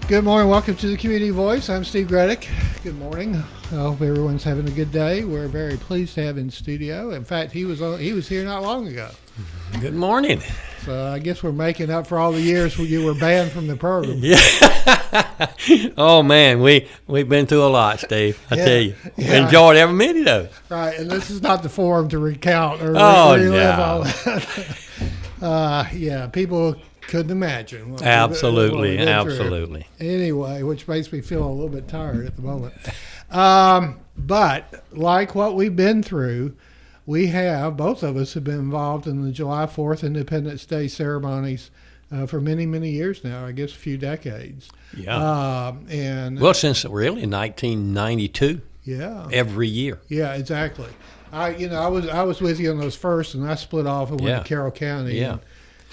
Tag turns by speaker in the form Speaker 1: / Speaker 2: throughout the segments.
Speaker 1: Good morning. Welcome to the Community Voice. I'm Steve Gredick. Good morning. I hope everyone's having a good day. We're very pleased to have in studio. In fact, he was here not long ago.
Speaker 2: Good morning.
Speaker 1: So I guess we're making up for all the years when you were banned from the program.
Speaker 2: Yeah. Oh man, we've been through a lot, Steve. I tell you, enjoyed every minute of it.
Speaker 1: Right, and this is not the forum to recount or relive all that. People couldn't imagine.
Speaker 2: Absolutely.
Speaker 1: Anyway, which makes me feel a little bit tired at the moment. But like what we've been through, both of us have been involved in the July 4th Independence Day ceremonies for many, many years now, I guess a few decades.
Speaker 2: Yeah. Since really 1992.
Speaker 1: Yeah.
Speaker 2: Every year.
Speaker 1: Yeah, exactly. I was with you on those first, and I split off and went to Carroll County.
Speaker 2: Yeah.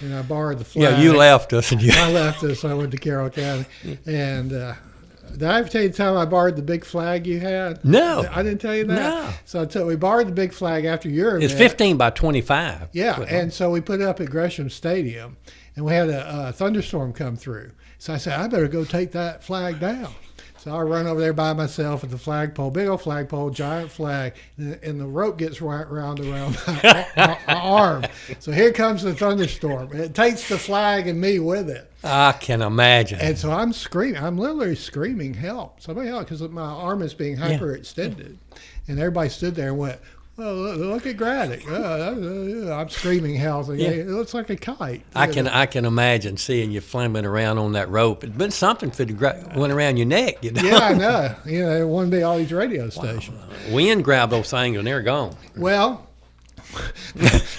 Speaker 1: And I borrowed the flag.
Speaker 2: Yeah, you left us.
Speaker 1: I left us. I went to Carroll County. And did I ever tell you the time I borrowed the big flag you had?
Speaker 2: No.
Speaker 1: I didn't tell you that?
Speaker 2: No.
Speaker 1: So we borrowed the big flag after your event.
Speaker 2: It's 15 by 25.
Speaker 1: Yeah, and so we put it up at Gresham Stadium, and we had a thunderstorm come through. So I said, I better go take that flag down. So I run over there by myself at the flagpole, big old flagpole, giant flag, and the rope gets wrapped around my arm. So here comes the thunderstorm. It takes the flag and me with it.
Speaker 2: I can imagine.
Speaker 1: And so I'm screaming. I'm literally screaming, help. Somebody help, because my arm is being hyperextended. And everybody stood there and went, well, look at Gradick. I'm screaming help. It looks like a kite.
Speaker 2: I can imagine seeing you flamming around on that rope. It's been something for went around your neck. You know?
Speaker 1: Yeah, I know. It wouldn't be all these radio stations.
Speaker 2: Wind grabbed those things and they're gone.
Speaker 1: Well,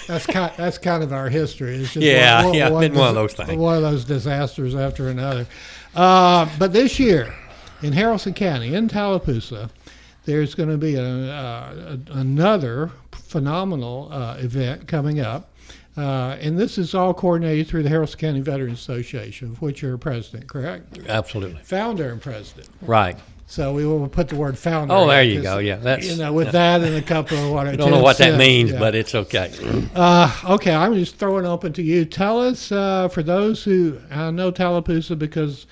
Speaker 1: that's kind of our history. It's just
Speaker 2: been one of those things.
Speaker 1: One of those disasters after another. But this year, in Haralson County, in Tallapoosa, there's going to be another phenomenal event coming up. And this is all coordinated through the Haralson County Veterans Association, of which you're president, correct?
Speaker 2: Absolutely.
Speaker 1: Founder and president.
Speaker 2: Right.
Speaker 1: So we will put the word founder.
Speaker 2: Oh, there you go. Yeah, that's
Speaker 1: with that and a couple of what I
Speaker 2: don't know what that means, but it's okay.
Speaker 1: Okay, I'm just throwing it open to you. Tell us, for those who I know Tallapoosa because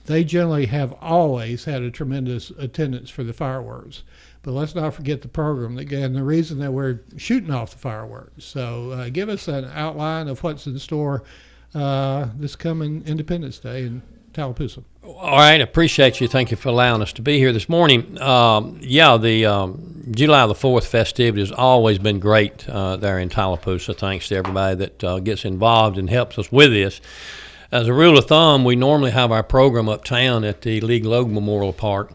Speaker 1: they generally have always had a tremendous attendance for the fireworks. But let's not forget the program and the reason that we're shooting off the fireworks. So give us an outline of what's in store this coming Independence Day in Tallapoosa.
Speaker 2: All right, appreciate you. Thank you for allowing us to be here this morning. The July the 4th festivity has always been great there in Tallapoosa. Thanks to everybody that gets involved and helps us with this. As a rule of thumb, we normally have our program uptown at the League Logue Memorial Park.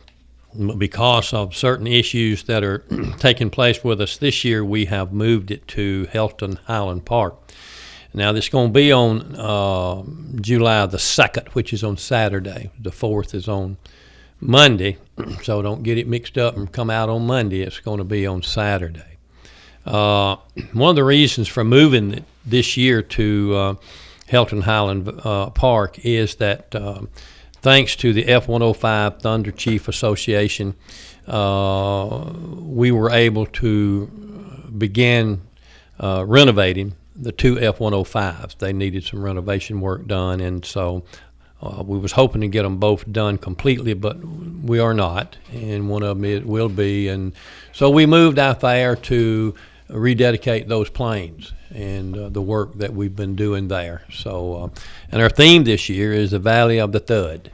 Speaker 2: Because of certain issues that are taking place with us this year, we have moved it to Helton Highland Park. Now, this is going to be on July the 2nd, which is on Saturday. The 4th is on Monday, so don't get it mixed up and come out on Monday. It's going to be on Saturday. One of the reasons for moving it this year to Helton Highland Park is that thanks to the F-105 Thunder Chief Association, we were able to begin renovating the two F-105s. They needed some renovation work done, and so we was hoping to get them both done completely, but we are not, and one of them it will be. And so we moved out there to rededicate those planes and the work that we've been doing there. So, and our theme this year is the Valley of the Thud.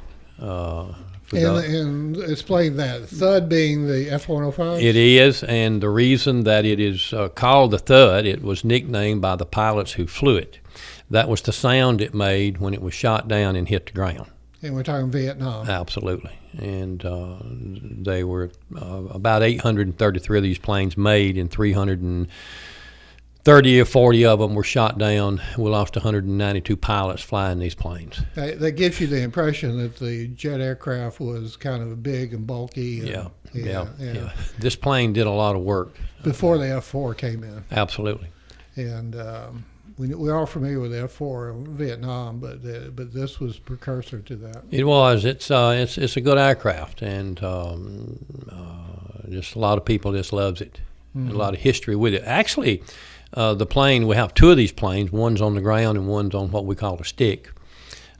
Speaker 1: And explain that. Thud being the F-105?
Speaker 2: It is, and the reason that it is called the Thud, it was nicknamed by the pilots who flew it. That was the sound it made when it was shot down and hit the ground.
Speaker 1: And we're talking Vietnam.
Speaker 2: Absolutely. And they were about 833 of these planes made, and 330 or 40 of them were shot down. We lost 192 pilots flying these planes.
Speaker 1: That gives you the impression that the jet aircraft was kind of big and bulky.
Speaker 2: Yeah. This plane did a lot of work.
Speaker 1: Before the F-4 came in.
Speaker 2: Absolutely.
Speaker 1: And we're all familiar with the F-4 in Vietnam, but this was precursor to that.
Speaker 2: It was. It's a good aircraft, and just a lot of people just loves it. Mm-hmm. A lot of history with it. Actually, the plane, we have two of these planes. One's on the ground and one's on what we call a stick,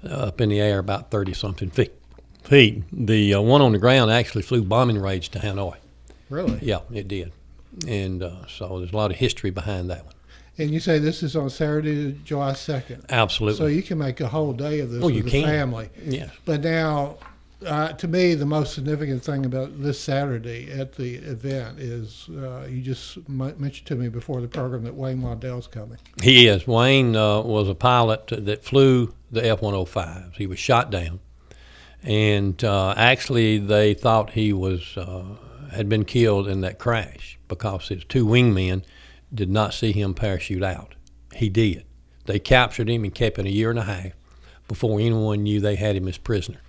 Speaker 2: up in the air about 30-something feet. Pete, the one on the ground actually flew bombing raids to Hanoi.
Speaker 1: Really?
Speaker 2: Yeah, it did. And so there's a lot of history behind that one.
Speaker 1: And you say this is on Saturday, July 2nd.
Speaker 2: Absolutely.
Speaker 1: So you can make a whole day of this
Speaker 2: Oh,
Speaker 1: with
Speaker 2: you
Speaker 1: the
Speaker 2: can.
Speaker 1: family.
Speaker 2: Yes.
Speaker 1: But now, to me, the most significant thing about this Saturday at the event is you just mentioned to me before the program that Wayne Waddell's coming.
Speaker 2: He is. Wayne was a pilot that flew the F-105s. He was shot down. And actually, they thought he was had been killed in that crash because his two wingmen did not see him parachute out. He did. They captured him and kept him a year and a half before anyone knew they had him as prisoner.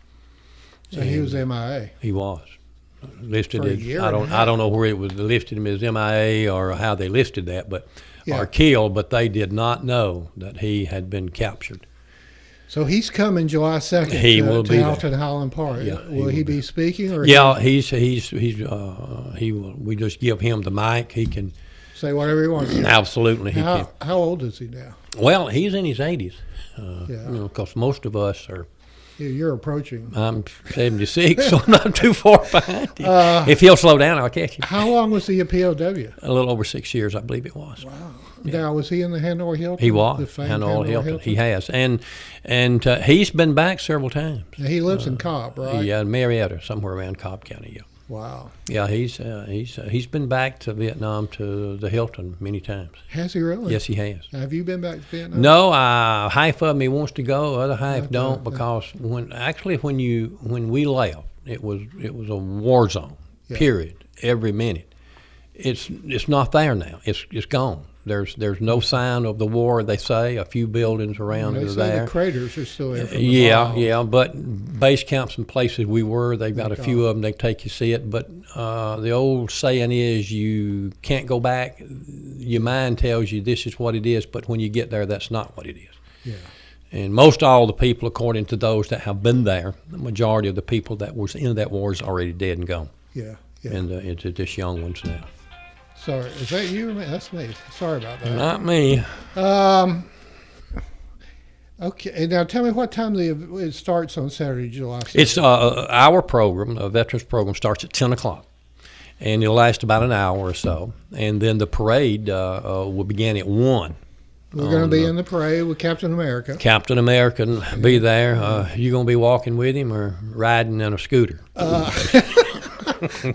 Speaker 1: So he was MIA.
Speaker 2: He was listed
Speaker 1: For a
Speaker 2: as
Speaker 1: year
Speaker 2: I
Speaker 1: and a
Speaker 2: don't
Speaker 1: half.
Speaker 2: know where it was listed him as MIA or how they listed that, but
Speaker 1: Yeah.
Speaker 2: or killed. But they did not know that he had been captured.
Speaker 1: So he's coming July 2nd
Speaker 2: He
Speaker 1: to
Speaker 2: will be there.
Speaker 1: Helton Highland Park.
Speaker 2: Yeah, he
Speaker 1: will
Speaker 2: will
Speaker 1: he
Speaker 2: be.
Speaker 1: be speaking? Or
Speaker 2: Yeah, he will. We just give him the mic. He can
Speaker 1: say whatever he wants?
Speaker 2: absolutely. He can.
Speaker 1: How old is he now?
Speaker 2: Well, he's in his 80s.
Speaker 1: Yeah.
Speaker 2: Because most of us are.
Speaker 1: You're approaching.
Speaker 2: I'm 76, so I'm not too far behind him. If he'll slow down, I'll catch him.
Speaker 1: How long was he a POW?
Speaker 2: A little over 6 years, I believe it was.
Speaker 1: Wow. Now, was he in the Hanoi Hilton?
Speaker 2: He was.
Speaker 1: The famed
Speaker 2: Hanoi Hilton. He has, and he's been back several times.
Speaker 1: Now, he lives in Cobb, right?
Speaker 2: Yeah, Marietta, somewhere around Cobb County. Yeah.
Speaker 1: Wow.
Speaker 2: Yeah, he's been back to Vietnam to the Hilton many times.
Speaker 1: Has he really?
Speaker 2: Yes, he has.
Speaker 1: Have you been back to Vietnam?
Speaker 2: No, half of me wants to go, other half
Speaker 1: Okay,
Speaker 2: don't,
Speaker 1: okay.
Speaker 2: because when we left, it was a war zone.
Speaker 1: Yeah.
Speaker 2: Period. Every minute. It's not there now. It's gone. There's no sign of the war. They say a few buildings around
Speaker 1: They
Speaker 2: are
Speaker 1: say
Speaker 2: there.
Speaker 1: the craters are still there. From the
Speaker 2: Yeah,
Speaker 1: bombs.
Speaker 2: yeah, but base camps and places we were, they've got a few of them. They take you see it, but the old saying is you can't go back. Your mind tells you this is what it is, but when you get there, that's not what it is.
Speaker 1: Yeah.
Speaker 2: And most all the people, according to those that have been there, the majority of the people that was in that war is already dead and gone,
Speaker 1: Yeah. Yeah.
Speaker 2: and it's just young ones now.
Speaker 1: Sorry, is that you or me? That's me. Sorry about that.
Speaker 2: Not me.
Speaker 1: Okay, now tell me what time it starts on Saturday, July 2nd.
Speaker 2: It's our program, a veterans program, starts at 10 o'clock, and it'll last about an hour or so. And then the parade will begin at 1.
Speaker 1: We're going to be in the parade with Captain America.
Speaker 2: Captain America will be there. You going to be walking with him or riding in a scooter?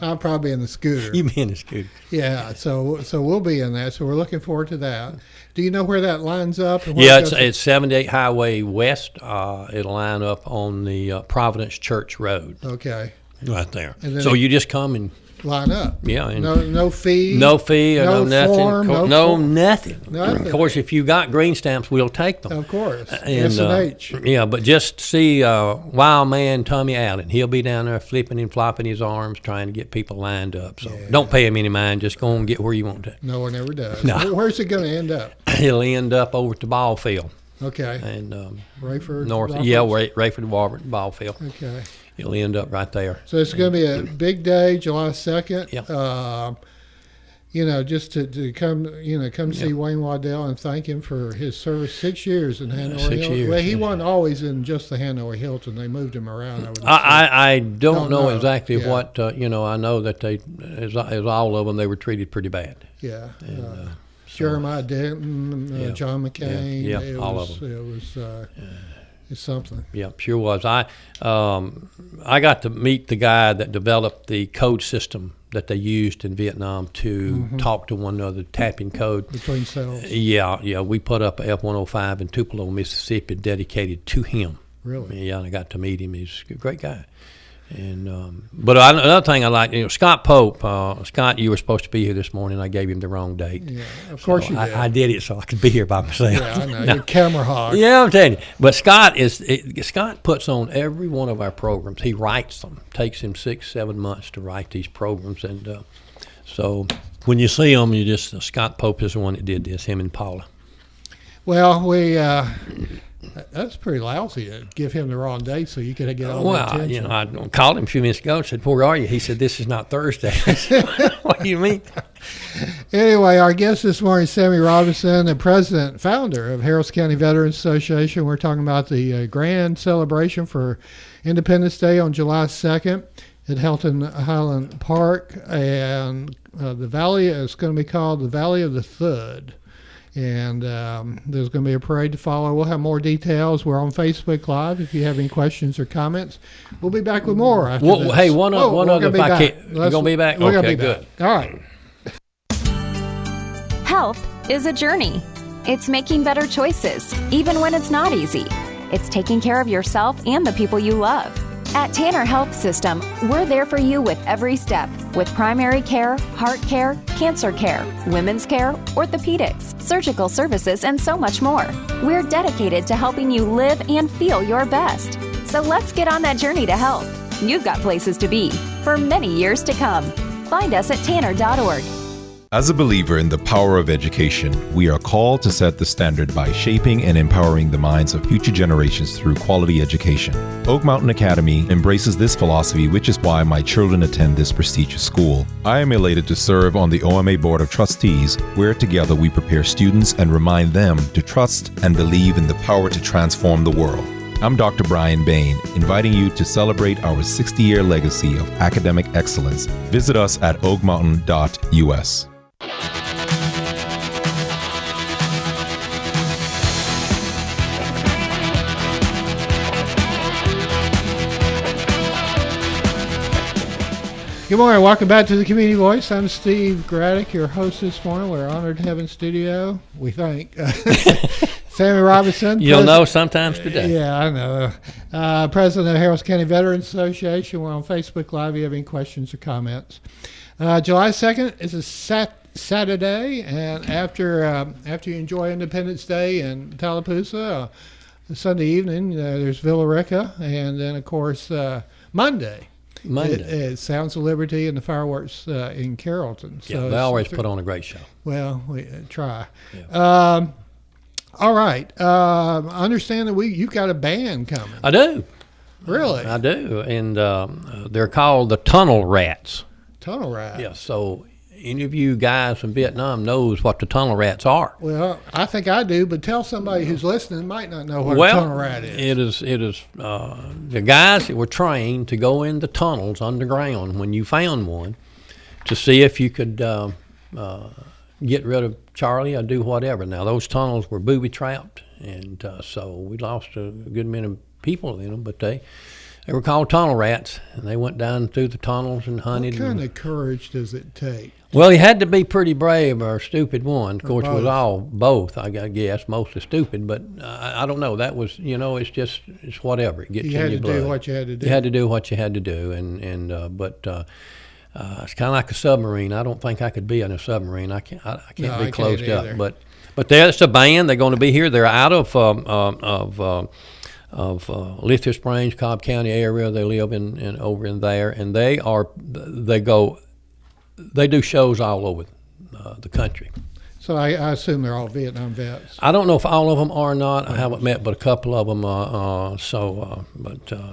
Speaker 1: I'll probably be in the scooter.
Speaker 2: You be in a scooter.
Speaker 1: Yeah, so we'll be in that. So we're looking forward to that. Do you know where that lines up? And where
Speaker 2: Yeah,
Speaker 1: it goes?
Speaker 2: it's 78 Highway West. It'll line up on the Providence Church Road.
Speaker 1: Okay.
Speaker 2: Right there.
Speaker 1: And then
Speaker 2: So you just come and
Speaker 1: line up.
Speaker 2: yeah, and
Speaker 1: No fee.
Speaker 2: no fee or no,
Speaker 1: no
Speaker 2: nothing.
Speaker 1: form, no
Speaker 2: nothing.
Speaker 1: Nothing.
Speaker 2: Of course, if you got green stamps, we'll take them.
Speaker 1: Of course.
Speaker 2: And,
Speaker 1: S&H.
Speaker 2: yeah, but just see Wild Man Tommy Allen. He'll be down there flipping and flopping his arms, trying to get people lined up. So don't pay him any mind. Just go and get where you want to.
Speaker 1: No one ever does.
Speaker 2: No.
Speaker 1: Where's it going to end up?
Speaker 2: He'll end up over at the ball field
Speaker 1: Okay.
Speaker 2: and
Speaker 1: Rayford.
Speaker 2: north.
Speaker 1: Roberts?
Speaker 2: Yeah, Rayford ball field.
Speaker 1: Okay.
Speaker 2: He'll end up right there.
Speaker 1: So it's going to be a big day, July 2nd.
Speaker 2: Yeah.
Speaker 1: Just to come see Wayne Waddell and thank him for his service 6 years in Hanoi
Speaker 2: 6
Speaker 1: Hilton.
Speaker 2: years,
Speaker 1: Well, he
Speaker 2: yeah.
Speaker 1: wasn't always in just the Hanoi Hilton. They moved him around.
Speaker 2: I don't know
Speaker 1: know.
Speaker 2: exactly
Speaker 1: Yeah.
Speaker 2: what I know that as all of them, they were treated pretty bad.
Speaker 1: Yeah.
Speaker 2: And,
Speaker 1: Jeremiah Denton,
Speaker 2: Yeah.
Speaker 1: John McCain.
Speaker 2: Yeah,
Speaker 1: It
Speaker 2: all
Speaker 1: was,
Speaker 2: of them.
Speaker 1: It was it's something.
Speaker 2: Yeah, sure was. I got to meet the guy that developed the code system that they used in Vietnam to talk to one another, tapping code.
Speaker 1: Between cells.
Speaker 2: Yeah. We put up a F-105 in Tupelo, Mississippi, dedicated to him.
Speaker 1: Really?
Speaker 2: Yeah, and I got to meet him. He's a great guy. And but another thing I like, Scott Pope. Scott, you were supposed to be here this morning. I gave him the wrong date.
Speaker 1: Yeah, of course you did.
Speaker 2: I did it so I could be here by myself.
Speaker 1: Yeah, I know. You're camera hog.
Speaker 2: Yeah, I'm telling you. But Scott puts on every one of our programs. He writes them. Takes him 6-7 months to write these programs, and so when you see him, you just Scott Pope is the one that did this. Him and Paula.
Speaker 1: Well, That's pretty lousy to give him the wrong date so you could get all the
Speaker 2: Well,
Speaker 1: attention.
Speaker 2: I called him a few minutes ago and said, "Where are you?" He said, "This is not Thursday." I said, "What do you mean?"
Speaker 1: Anyway, our guest this morning is Sammy Robinson, the president, founder of Harris County Veterans Association. We're talking about the grand celebration for Independence Day on July 2nd at Helton Highland Park, and the valley is going to be called the Valley of the Thud. And there's going to be a parade to follow. We'll have more details. We're on Facebook Live. If you have any questions or comments, we'll be back with more after this.
Speaker 2: Hey, one other, if I can. You're going to be back?
Speaker 1: We're
Speaker 2: Okay,
Speaker 1: going to be
Speaker 2: good.
Speaker 1: back. All right.
Speaker 3: Health is a journey. It's making better choices, even when it's not easy. It's taking care of yourself and the people you love. At Tanner Health System, we're there for you with every step, with primary care, heart care, cancer care, women's care, orthopedics, surgical services, and so much more. We're dedicated to helping you live and feel your best. So let's get on that journey to health. You've got places to be for many years to come. Find us at tanner.org.
Speaker 4: As a believer in the power of education, we are called to set the standard by shaping and empowering the minds of future generations through quality education. Oak Mountain Academy embraces this philosophy, which is why my children attend this prestigious school. I am elated to serve on the OMA Board of Trustees, where together we prepare students and remind them to trust and believe in the power to transform the world. I'm Dr. Brian Bain, inviting you to celebrate our 60-year legacy of academic excellence. Visit us at oakmountain.us.
Speaker 1: Good morning. Welcome back to the Community Voice. I'm Steve Graddick, your host this morning. We're honored to have in studio, we think, Sammy Robinson.
Speaker 2: You'll know sometimes today.
Speaker 1: Yeah, I know. President of Harris County Veterans Association. We're on Facebook Live if you have any questions or comments. July 2nd is a Saturday, and after you enjoy Independence Day in Tallapoosa, Sunday evening, there's Villa Rica, and then, of course, Monday. It's Sounds of Liberty and the fireworks in Carrollton.
Speaker 2: So they always put on a great show.
Speaker 1: Well, we try.
Speaker 2: Yeah.
Speaker 1: All right. I understand that you've got a band coming.
Speaker 2: I do.
Speaker 1: Really?
Speaker 2: I do. And they're called the Tunnel Rats.
Speaker 1: Tunnel Rats?
Speaker 2: Yeah, so any of you guys from Vietnam knows what the Tunnel Rats are.
Speaker 1: Well, I think I do, but tell somebody who's listening might not know what a tunnel rat is.
Speaker 2: It is the guys that were trained to go in the tunnels underground when you found one to see if you could get rid of Charlie or do whatever. Now, those tunnels were booby-trapped, and so we lost a good many people in them, but they were called tunnel rats, and they went down through the tunnels and hunted.
Speaker 1: What kind of courage does it take?
Speaker 2: Well, you had to be pretty brave or a stupid one. Of course, it was all both, I guess, mostly stupid, but I don't know. That was, it's whatever. It gets in your blood.
Speaker 1: You had to do what you had to do.
Speaker 2: You had to do what you had to do, but it's kind of like a submarine. I don't think I could be in a submarine. I can't be closed up. But there's a band. They're going to be here. They're out of Lithia Springs, Cobb County area. They live in over in there, and they do shows all over the country.
Speaker 1: So I assume they're all Vietnam vets.
Speaker 2: I don't know if all of them are or not. I haven't met but a couple of them.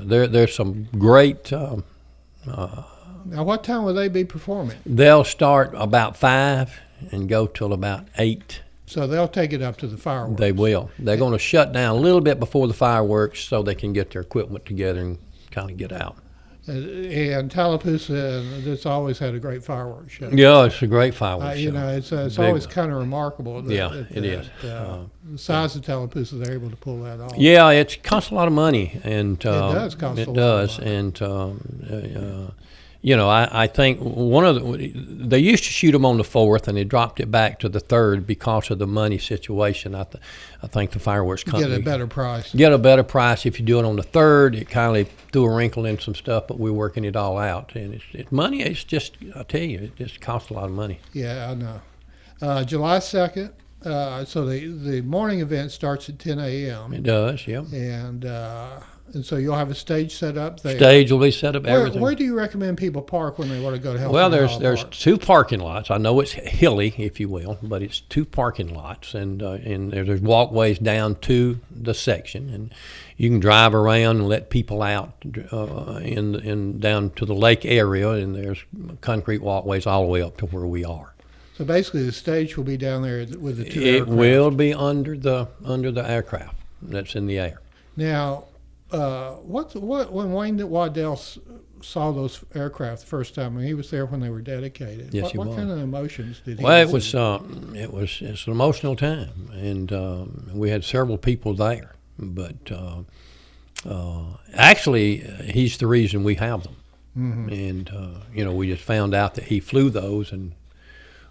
Speaker 2: There's some great.
Speaker 1: Now, what time will they be performing?
Speaker 2: They'll start about 5 and go till about 8.
Speaker 1: So they'll take it up to the fireworks.
Speaker 2: They will. They're going to shut down a little bit before the fireworks so they can get their equipment together and kind of get out.
Speaker 1: And Tallapoosa, that's always had a great fireworks show.
Speaker 2: Yeah, it's a great fireworks show.
Speaker 1: It's always kind of remarkable.
Speaker 2: It is.
Speaker 1: The size of Tallapoosa, they're able to pull that off.
Speaker 2: Yeah, it costs a lot of money, and
Speaker 1: it does cost a lot. It
Speaker 2: does,
Speaker 1: and
Speaker 2: I think they used to shoot them on the 4th, and they dropped it back to the 3rd because of the money situation. I think the fireworks company
Speaker 1: get a better price.
Speaker 2: Get a better price if you do it on the 3rd. It kind of threw a wrinkle in some stuff, but we're working it all out. And it's money. It's just, I tell you, it just costs a lot of money.
Speaker 1: Yeah, I know. July 2nd. So the morning event starts at 10 a.m.
Speaker 2: It does, yeah.
Speaker 1: And And so you'll have a stage set up there.
Speaker 2: Stage will be set up, everything.
Speaker 1: Where do you recommend people park when they want to go to Helton
Speaker 2: Well,
Speaker 1: Highland
Speaker 2: there's
Speaker 1: Park?
Speaker 2: 2 parking lots. I know it's hilly, if you will, but it's 2 parking lots, and there's walkways down to the section, and you can drive around and let people out in down to the lake area, and there's concrete walkways all the way up to where we are.
Speaker 1: So basically, the stage will be down there with the 2
Speaker 2: It
Speaker 1: aircraft.
Speaker 2: will be under the aircraft that's in the air.
Speaker 1: Now, when Wayne Waddell saw those aircraft the first time, and he was there when they were dedicated.
Speaker 2: Yes, he
Speaker 1: what
Speaker 2: was.
Speaker 1: kind of emotions did he?
Speaker 2: Well, it's an emotional time, and we had several people there. But actually, he's the reason we have them. Mm-hmm. And we just found out that he flew those, and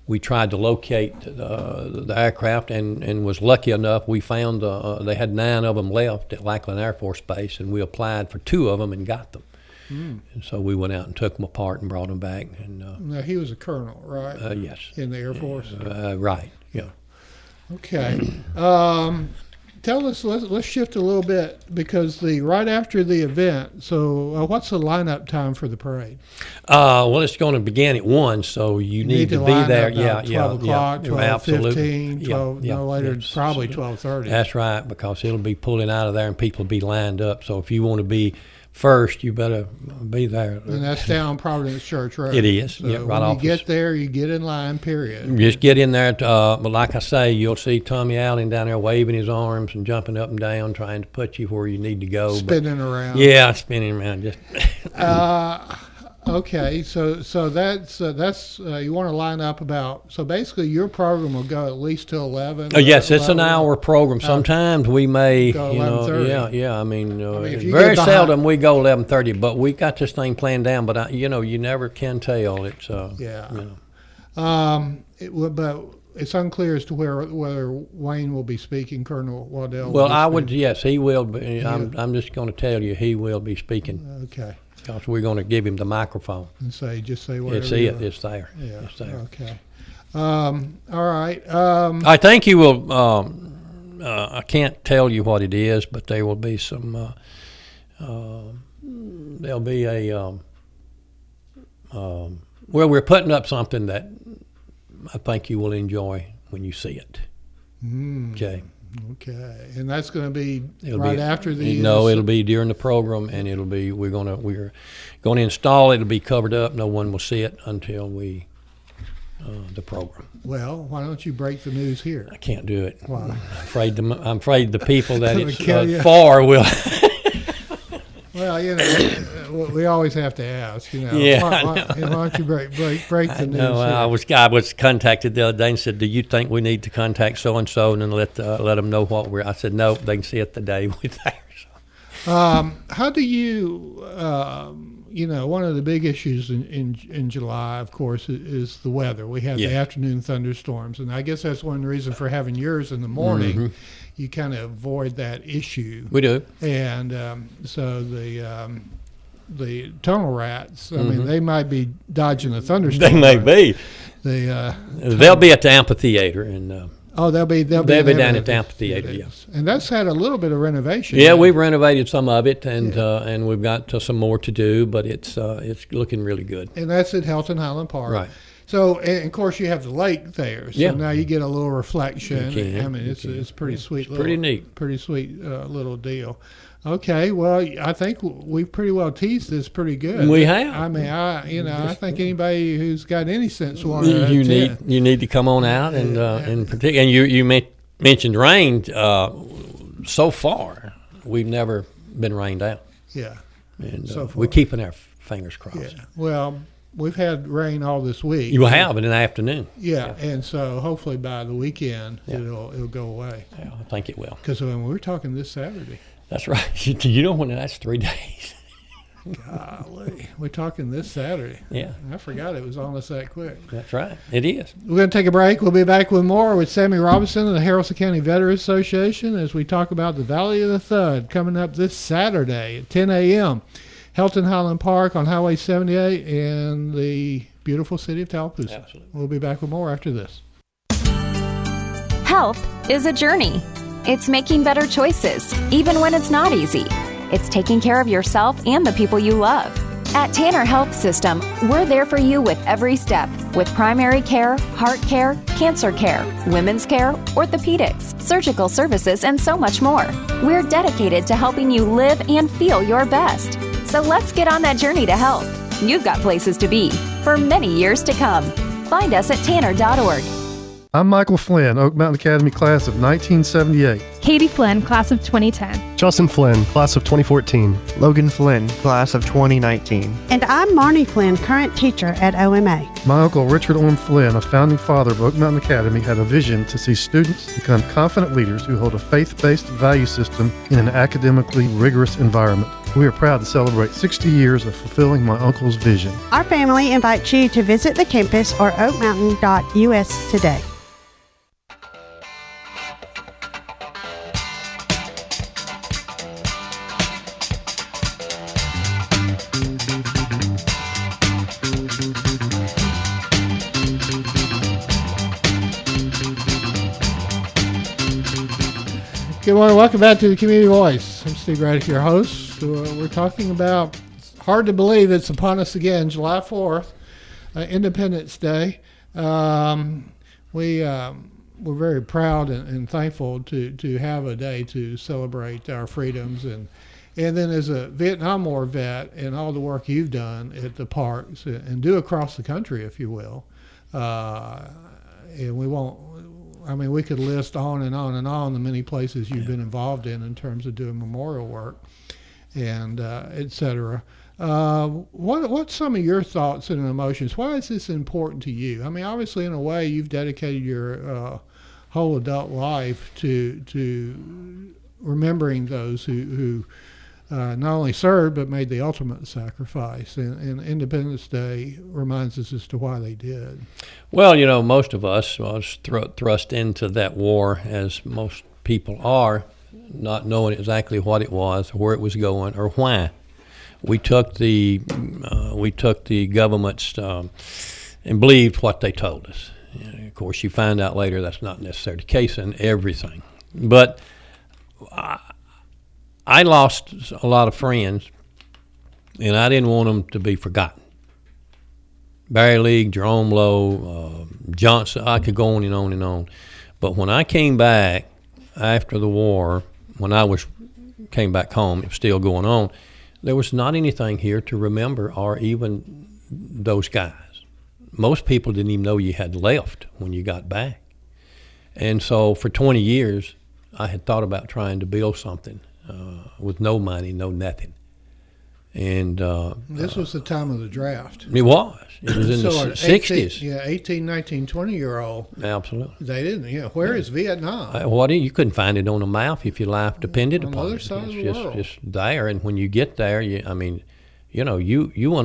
Speaker 2: we tried to locate the aircraft, and was lucky enough. We found they had 9 of them left at Lackland Air Force Base, and we applied for 2 of them and got them. Mm. And so we went out and took them apart and brought them back. And
Speaker 1: now, he was a colonel, right?
Speaker 2: Yes.
Speaker 1: In the Air Force?
Speaker 2: Right, yeah.
Speaker 1: Okay. Tell us, let's shift a little bit, because right after the event, so what's the lineup time for the parade?
Speaker 2: Well, it's going to begin at 1, so you need to be
Speaker 1: line
Speaker 2: there.
Speaker 1: up
Speaker 2: Yeah,
Speaker 1: 12 o'clock, 12:15, 12,
Speaker 2: yeah,
Speaker 1: no later,
Speaker 2: yes.
Speaker 1: probably 12:30.
Speaker 2: That's right, because it'll be pulling out of there and people will be lined up. So if you want to be first, you better be there.
Speaker 1: And that's down Providence Church Road.
Speaker 2: It is,
Speaker 1: So
Speaker 2: yeah, right
Speaker 1: when
Speaker 2: off.
Speaker 1: you get there, you get in line, period.
Speaker 2: Just get in there. But like I say, you'll see Tommy Allen down there waving his arms and jumping up and down, trying to put you where you need to go.
Speaker 1: Spinning around.
Speaker 2: Yeah, spinning around. Just.
Speaker 1: Okay, so that's you want to line up about. So basically, your program will go at least till 11.
Speaker 2: Oh yes, it's an hour program. Sometimes we may,
Speaker 1: go 11:30.
Speaker 2: yeah. I mean
Speaker 1: if you
Speaker 2: very
Speaker 1: get
Speaker 2: seldom we go 11:30, but we got this thing planned down. But you never can tell. It's
Speaker 1: but it's unclear as to whether Wayne will be speaking. Colonel Waddell.
Speaker 2: Well, I would. Yes, he will be. I'm just going to tell you, he will be speaking.
Speaker 1: Okay.
Speaker 2: Because we're going to give him the microphone.
Speaker 1: And just say whatever.
Speaker 2: It's it. It's there.
Speaker 1: Yeah.
Speaker 2: It's there.
Speaker 1: Okay. All right.
Speaker 2: I think you will. I can't tell you what it is, but there will be some. There'll be a. Well, we're putting up something that I think you will enjoy when you see it. Okay.
Speaker 1: Okay, and that's going to be after the.
Speaker 2: No, it'll be during the program, and we're going to install it. It'll be covered up. No one will see it until the program.
Speaker 1: Well, why don't you break the news here?
Speaker 2: I can't do it.
Speaker 1: Why?
Speaker 2: I'm afraid the people that it's
Speaker 1: for
Speaker 2: will.
Speaker 1: Well, we always have to ask.
Speaker 2: Yeah.
Speaker 1: Why don't you break the news?
Speaker 2: No, I was contacted the other day and said, "Do you think we need to contact so and so and then let them know what we're?" I said, "No, they can see it the day we're there." So.
Speaker 1: How do you? One of the big issues in July, of course, is the weather. We have the afternoon thunderstorms, and I guess that's one reason for having yours in the morning. Mm-hmm. You kind of avoid that issue.
Speaker 2: We do.
Speaker 1: And so the tunnel rats, I mean, they might be dodging a thunderstorm.
Speaker 2: They may be.
Speaker 1: They'll
Speaker 2: be at the amphitheater. And
Speaker 1: they'll be
Speaker 2: down at the amphitheater, yes.
Speaker 1: And that's had a little bit of renovation.
Speaker 2: Yeah, we've renovated some of it, and we've got some more to do, but it's looking really good.
Speaker 1: And that's at Helton Highland Park.
Speaker 2: Right.
Speaker 1: So, and of course, you have the lake there. So now you get a little reflection. I mean, it's pretty sweet.
Speaker 2: Pretty neat.
Speaker 1: Pretty sweet little deal. Okay, well, I think we've pretty well teased this pretty good.
Speaker 2: We have.
Speaker 1: I mean, I think anybody who's got any sense will want to
Speaker 2: you need to come on out and particular. And you mentioned rain. So far, we've never been rained out.
Speaker 1: Yeah.
Speaker 2: And
Speaker 1: so
Speaker 2: we're keeping our fingers crossed.
Speaker 1: Yeah. Well, we've had rain all this week.
Speaker 2: You have in the afternoon.
Speaker 1: Yeah, and so hopefully by the weekend it'll go away.
Speaker 2: Yeah, I think it will.
Speaker 1: Because when we're talking this Saturday.
Speaker 2: That's right. You know when that's 3 days.
Speaker 1: Golly, we're talking this Saturday.
Speaker 2: Yeah.
Speaker 1: I forgot it was on us that quick.
Speaker 2: That's right. It is.
Speaker 1: We're going to take a break. We'll be back with more with Sammy Robinson of the Haralson County Veterans Association as we talk about the Valley of the Thud coming up this Saturday at 10 a.m. Helton Highland Park on Highway 78 in the beautiful city of Tallapoosa.
Speaker 2: Absolutely.
Speaker 1: We'll be back with more after this.
Speaker 3: Health is a journey. It's making better choices, even when it's not easy. It's taking care of yourself and the people you love. At Tanner Health System, we're there for you with every step, with primary care, heart care, cancer care, women's care, orthopedics, surgical services, and so much more. We're dedicated to helping you live and feel your best. So let's get on that journey to health. You've got places to be for many years to come. Find us at tanner.org.
Speaker 5: I'm Michael Flynn, Oak Mountain Academy class of 1978.
Speaker 6: Katie Flynn, class of 2010.
Speaker 7: Justin Flynn, class of 2014.
Speaker 8: Logan Flynn, class of 2019.
Speaker 9: And I'm Marnie Flynn, current teacher at OMA.
Speaker 5: My uncle Richard Orm Flynn, a founding father of Oak Mountain Academy, had a vision to see students become confident leaders who hold a faith-based value system in an academically rigorous environment. We are proud to celebrate 60 years of fulfilling my uncle's vision.
Speaker 9: Our family invites you to visit the campus or oakmountain.us today.
Speaker 1: Good morning. Welcome back to the Community Voice. I'm Steve Raddick, your host. We're talking about, it's hard to believe it's upon us again, July 4th, Independence Day. We're very proud and thankful to have a day to celebrate our freedoms. And then as a Vietnam War vet and all the work you've done at the parks and do across the country, if you will, and we could list on and on and on the many places you've been involved in terms of doing memorial work and et cetera. What's some of your thoughts and emotions? Why is this important to you? I mean, obviously, in a way, you've dedicated your whole adult life to remembering those who not only served but made the ultimate sacrifice, and Independence Day reminds us as to why they did.
Speaker 2: Well, most of us was thrust into that war, as most people are, not knowing exactly what it was, or where it was going, or why. We took the government's and believed what they told us. Of course, you find out later that's not necessarily the case in everything, but I lost a lot of friends, and I didn't want them to be forgotten. Barry League, Jerome Lowe, Johnson, I could go on and on and on. But when I came back after the war, when came back home, it was still going on, there was not anything here to remember or even those guys. Most people didn't even know you had left when you got back. And so for 20 years, I had thought about trying to build something. With no money, no nothing. And
Speaker 1: this was the time of the draft.
Speaker 2: It was. It was in the 60s.
Speaker 1: 18, 19, 20-year-old.
Speaker 2: Absolutely.
Speaker 1: They didn't. Where is Vietnam?
Speaker 2: You couldn't find it on a map if your life depended upon it.
Speaker 1: On the other side of the world.
Speaker 2: Just there. And when you get there, you went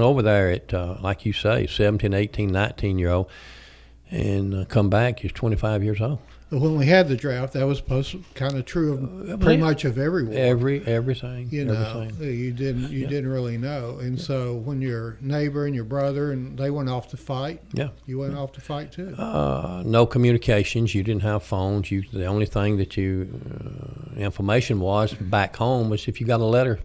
Speaker 2: over there at, like you say, 17, 18, 19-year-old, and come back, you're 25 years old.
Speaker 1: But when we had the draft, that was kind of true of pretty much of every war.
Speaker 2: Everything.
Speaker 1: Everything. You didn't really know, and so when your neighbor and your brother and they went off to fight, you went off to fight too.
Speaker 2: No communications. You didn't have phones. The only thing that information was back home was if you got a letter,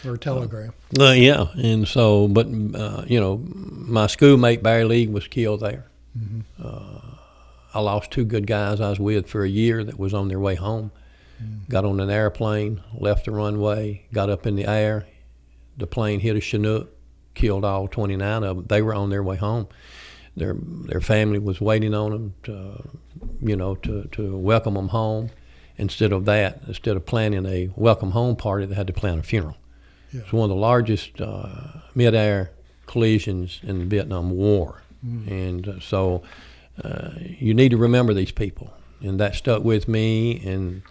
Speaker 1: or a telegram.
Speaker 2: And so, but my schoolmate Barry League was killed there. Mm-hmm. I lost two good guys I was with for a year that was on their way home. Got on an airplane, left the runway, got up in the air. The plane hit a Chinook, killed all 29 of them. They were on their way home. Their family was waiting on them to welcome them home. Instead of planning a welcome home party, they had to plan a funeral. Yeah. It's one of the largest mid-air collisions in the Vietnam War. And so you need to remember these people. And that stuck with me, and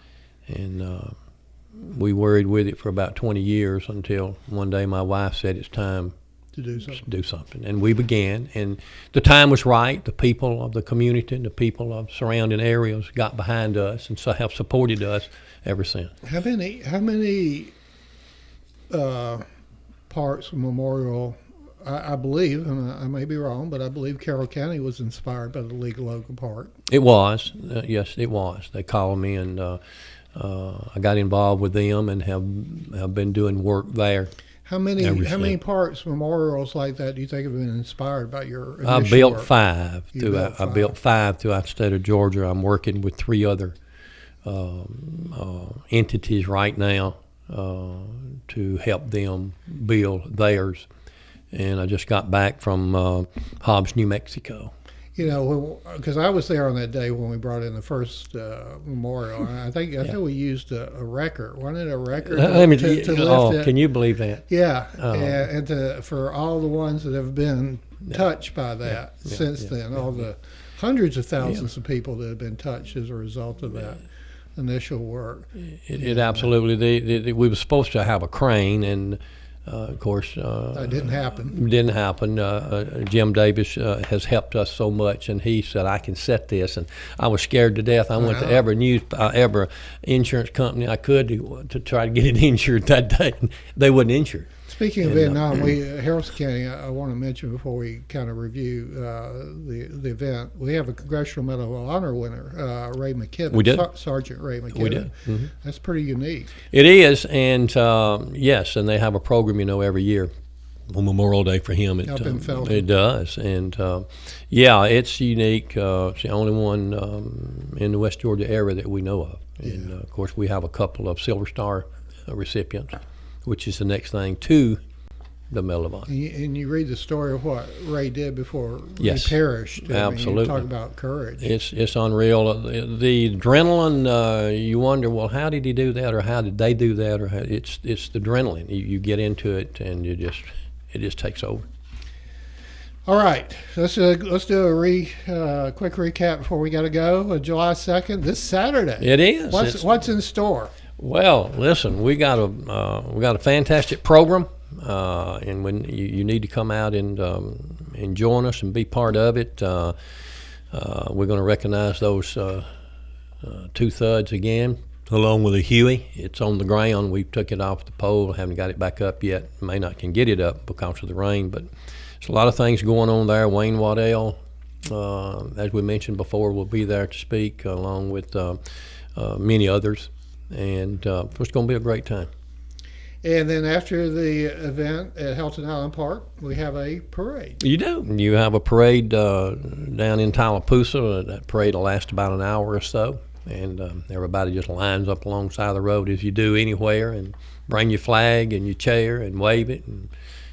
Speaker 2: we worried with it for about 20 years until one day my wife said it's time
Speaker 1: to do something.
Speaker 2: And we began, and the time was right. The people of the community and the people of surrounding areas got behind us and so have supported us ever since.
Speaker 1: How many parks memorial? I believe, and I may be wrong, but I believe Carroll County was inspired by the League of Local Park.
Speaker 2: It was, yes, it was. They called me, and I got involved with them and have been doing work there.
Speaker 1: How many parks, memorials like that do you think have been inspired by your initial
Speaker 2: I built
Speaker 1: work?
Speaker 2: five.
Speaker 1: I
Speaker 2: built five throughout the state of Georgia. I'm working with 3 other entities right now to help them build theirs. And I just got back from Hobbs, New Mexico.
Speaker 1: You know, because I was there on that day when we brought in the first memorial. And I think we used a record. Wasn't it a record to lift it?
Speaker 2: Can you believe that?
Speaker 1: Yeah, and for all the ones that have been touched by that since then, all the hundreds of thousands of people that have been touched as a result of that initial work.
Speaker 2: It absolutely. We were supposed to have a crane, and of course,
Speaker 1: that didn't happen.
Speaker 2: Jim Davis has helped us so much, and he said, I can set this. And I was scared to death. I went to every insurance company I could to try to get it insured that day. They wouldn't insure it.
Speaker 1: Speaking of Vietnam, Harrison County, I want to mention before we kind of review the event, we have a Congressional Medal of Honor winner, Ray McKibben.
Speaker 2: We did.
Speaker 1: Sergeant Ray McKibben.
Speaker 2: We did. Mm-hmm.
Speaker 1: That's pretty unique.
Speaker 2: It is, and yes, and they have a program, every year. On Memorial Day for him, it does, and it's unique. It's the only one in the West Georgia area that we know of, and of course we have a couple of Silver Star recipients, which is the next thing to the Medal of Honor.
Speaker 1: And you read the story of what Ray did before he perished.
Speaker 2: Absolutely.
Speaker 1: You talk about courage.
Speaker 2: It's unreal. The adrenaline, you wonder, well, how did he do that, or how did they do that, or it's the adrenaline. You get into it, and it just takes over.
Speaker 1: All right, let's do a quick recap before we got to go. July 2nd, this Saturday.
Speaker 2: It is.
Speaker 1: What's in store?
Speaker 2: Well, listen, we got a fantastic program, and when you need to come out and join us and be part of it. We're going to recognize those 2 thuds again, along with a Huey. It's on the ground. We took it off the pole. Haven't got it back up yet. May not can get it up because of the rain, but there's a lot of things going on there. Wayne Waddell, as we mentioned before, will be there to speak, along with many others. And it's going to be a great time.
Speaker 1: And then after the event at Helton Highland Park, we have a parade.
Speaker 2: You do. You have a parade down in Tallapoosa. That parade will last about an hour or so. And everybody just lines up alongside the road as you do anywhere, and bring your flag and your chair and wave it and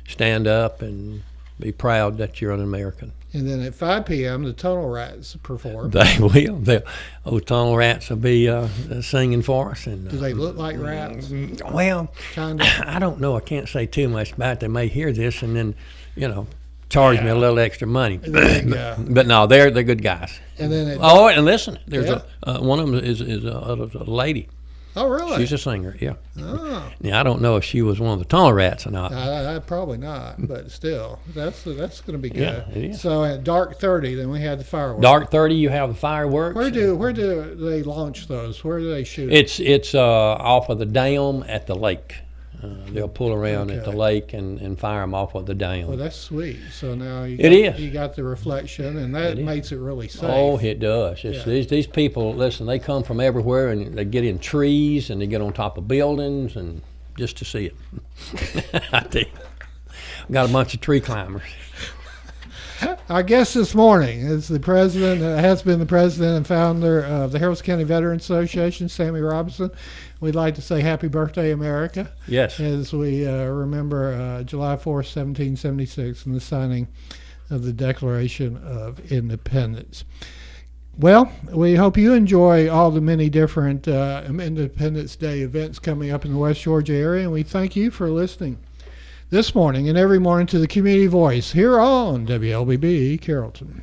Speaker 2: stand up and be proud that you're an American.
Speaker 1: And then at 5 p.m., the Tunnel Rats perform.
Speaker 2: They will. Those Tunnel Rats will be singing for us. And
Speaker 1: do they look like rats?
Speaker 2: Well,
Speaker 1: kinda.
Speaker 2: I don't know. I can't say too much about it. They may hear this and then, charge me a little extra money. But no, they're good guys.
Speaker 1: And then
Speaker 2: and listen, there's one of them is a lady.
Speaker 1: Oh, really?
Speaker 2: She's a singer, yeah.
Speaker 1: Oh.
Speaker 2: Now, I don't know if she was one of the Tunnel Rats or not.
Speaker 1: Probably not, but still, that's going to be good.
Speaker 2: Yeah, it is.
Speaker 1: So at dark 30, then we had the fireworks.
Speaker 2: Dark 30, you have the fireworks.
Speaker 1: Where do they launch those? Where do they shoot?
Speaker 2: It's off of the dam at the lake. They'll pull around at the lake and fire them off of the dam.
Speaker 1: Well, that's sweet. So now
Speaker 2: you
Speaker 1: got the reflection, and that makes it really safe.
Speaker 2: Oh, it does. These people, listen, they come from everywhere, and they get in trees, and they get on top of buildings, and just to see it. I tell you, got a bunch of tree climbers.
Speaker 1: Our guest this morning is the president, has been the president and founder of the Harrison County Veterans Association, Sammy Robinson. We'd like to say happy birthday, America.
Speaker 2: Yes.
Speaker 1: As we remember July 4th, 1776, and the signing of the Declaration of Independence. Well, we hope you enjoy all the many different Independence Day events coming up in the West Georgia area, and we thank you for listening this morning and every morning to the Community Voice here on WLBB Carrollton.